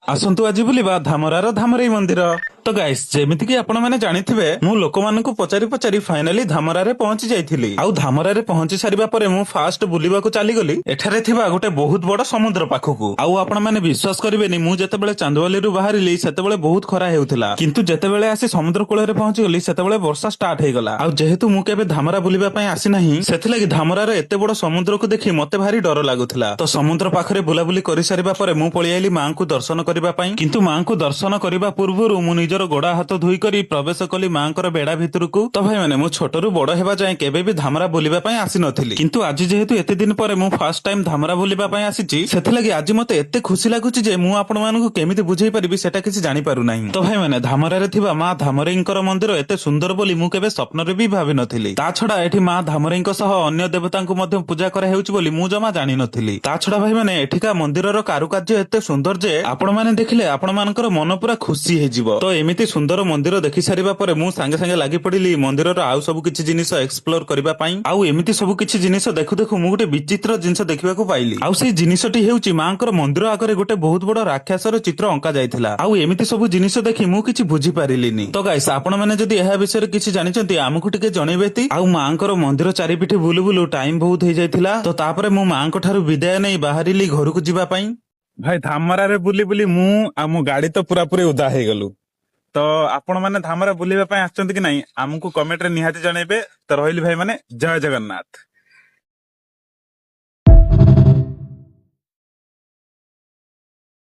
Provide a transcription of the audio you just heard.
ଆସନ୍ତୁ ଆଜି ବୁଲିବା ଧାମରାର ଧାମରେଇ ମନ୍ଦିର। ତ ଗାଇସ୍, ଯେମିତି କି ଆପଣ ମାନେ ଜାଣିଥିବେ, ମୁଁ ଲୋକମାନଙ୍କୁ ପଚାରି ପଚାରି ଫାଇନାଲି ଧାମରାରେ ପହଞ୍ଚି ଯାଇଥିଲି। ଆଉ ଧାମରାରେ ପହଞ୍ଚି ସାରିବା ପରେ ମୁଁ ଫାଷ୍ଟ ବୁଲିବାକୁ ଚାଲିଗଲି ଏଠାରେ ଥିବା ଗୋଟେ ବହୁତ ବଡ ସମୁଦ୍ର ପାଖକୁ। ଆଉ ଆପଣ ମାନେ ବିଶ୍ୱାସ କରିବେନି, ମୁଁ ଯେତେବେଳେ ଚାନ୍ଦବାଲିରୁ ବାହାରିଲି ସେତେବେଳେ ବହୁତ ଖରା ହେଉଥିଲା, କିନ୍ତୁ ଯେତେବେଳେ ଆସି ସମୁଦ୍ର କୂଳରେ ପହଞ୍ଚିଗଲି ସେତେବେଳେ ବର୍ଷା ଷ୍ଟାର୍ଟ ହେଇଗଲା। ଆଉ ଯେହେତୁ ମୁଁ କେବେ ଧାମରା ବୁଲିବା ପାଇଁ ଆସିନାହିଁ, ସେଥିଲାଗି ଧାମରାର ଏତେ ବଡ ସମୁଦ୍ରକୁ ଦେଖି ମତେ ଭାରି ଡର ଲାଗୁଥିଲା। ତ ସମୁଦ୍ର ପାଖରେ ବୁଲାବୁଲି କରିସାରିବା ପରେ ମୁଁ ପଳେଇଆଇଲି ମାଙ୍କୁ ଦର୍ଶନ କରିବା ପାଇଁ। କିନ୍ତୁ ମାଙ୍କୁ ଦର୍ଶନ କରିବା ପୂର୍ବରୁ ମୁଁ ନିଜର ଗୋଡ ହାତ ଧୋଇକରି ପ୍ରବେଶ କଲି ମାଙ୍କର ବେଡା ଭିତରକୁ। ତ ଭାଇ ମାନେ, ମୁଁ ଛୋଟରୁ ବଡ ହେବା ଯାଏ କେବେ ବି ଧାମରା ବୁଲିବା ପାଇଁ ଆସିନଥିଲି, କିନ୍ତୁ ଆଜି ଯେହେତୁ ଏତେ ଦିନ ପରେ ମୁଁ ଫାର୍ଷ୍ଟ ଟାଇମ ଧାମରା ବୁଲିବା ପାଇଁ ଆସିଛି, ସେଥିଲାଗି ଆଜି ମତେ ଏତେ ଖୁସି ଲାଗୁଛି ଯେ ମୁଁ ଆପଣମାନଙ୍କୁ କେମିତି ବୁଝେଇ ପାରିବି ସେଟା କିଛି ଜାଣିପାରୁନାହିଁ। ତ ଭାଇ ମାନେ, ଧାମରାରେ ଥିବା ମା ଧାମରେଇଙ୍କର ମନ୍ଦିର ଏତେ ସୁନ୍ଦର ବୋଲି ମୁଁ କେବେ ସ୍ୱପ୍ନରେ ବି ଭାବିନଥିଲି। ତା ଛଡା ଏଠି ମା ଧାମରେଇଙ୍କ ସହ ଅନ୍ୟ ଦେବତାଙ୍କୁ ମଧ୍ୟ ପୂଜା କରାହେଉଛି ବୋଲି ମୁଁ ଜମା ଜାଣିନଥିଲି। ତା ଛଡା ଭାଇ ମାନେ, ଏଠିକା ମନ୍ଦିରର କାରୁକାର୍ଯ୍ୟ ଏତେ ସୁନ୍ଦର ଯେ ଆପଣ ମାନେ ଦେଖିଲେ ଆପଣମାନଙ୍କର ମନ ପୁରା ଖୁସି ହେଇଯିବ। ତ ଏମିତି ସୁନ୍ଦର ମନ୍ଦିର ଦେଖି ସାରିବା ପରେ ମୁଁ ସାଙ୍ଗେ ସାଙ୍ଗେ ଲାଗି ପଡିଲି ମନ୍ଦିରର ଆଉ ସବୁ କିଛି ଜିନିଷ ଏକ୍ସପ୍ଲୋର କରିବା ପାଇଁ। ଆଉ ଏମିତି ସବୁ କିଛି ଜିନିଷ ଦେଖୁ ଦେଖୁ ମୁଁ ଗୋଟେ ବିଚିତ୍ର ଜିନିଷ ଦେଖିବାକୁ ପାଇଲି। ଆଉ ସେଇ ଜିନିଷଟି ହେଉଛି ମାଙ୍କର ମନ୍ଦିର ଆଗରେ ଗୋଟେ ବହୁତ ବଡ ରାକ୍ଷସର ଚିତ୍ର ଅଙ୍କା ଯାଇଥିଲା। ଆଉ ଏମିତି ସବୁ ଜିନିଷ ଦେଖି ମୁଁ କିଛି ବୁଝିପାରିଲିନି। ତ ଗାଇସ୍, ଆପଣ ମାନେ ଯଦି ଏହା ବିଷୟରେ କିଛି ଜାଣିଛନ୍ତି ଆମକୁ ଟିକେ ଜଣେଇବେ ତି। ଆଉ ମାଙ୍କର ମନ୍ଦିର ଚାରିପିଠି ବୁଲୁ ବୁଲୁ ଟାଇମ ବହୁତ ହେଇଯାଇଥିଲା। ତ ତାପରେ ମୁଁ ମାଙ୍କ ଠାରୁ ବିଦାୟ ନେଇ ବାହାରିଲି ଘରକୁ ଯିବା ପାଇଁ। ଭାଇ, ଧାମରାରେ ବୁଲି ବୁଲି ମୁଁ ଆଉ ମୋ ଗାଡି ତ ପୁରା ପୁରି ଓଦା ହେଇଗଲୁ। ତ ଆପଣ ମାନେ ଧାମରା ବୁଲିବା ପାଇଁ ଆସିଛନ୍ତି କି ନାଇଁ ଆମକୁ କମେଣ୍ଟରେ ନିହାତି ଜଣେଇବେ। ତ ରହିଲି ଭାଇ ମାନେ, ଜୟ ଜଗନ୍ନାଥ।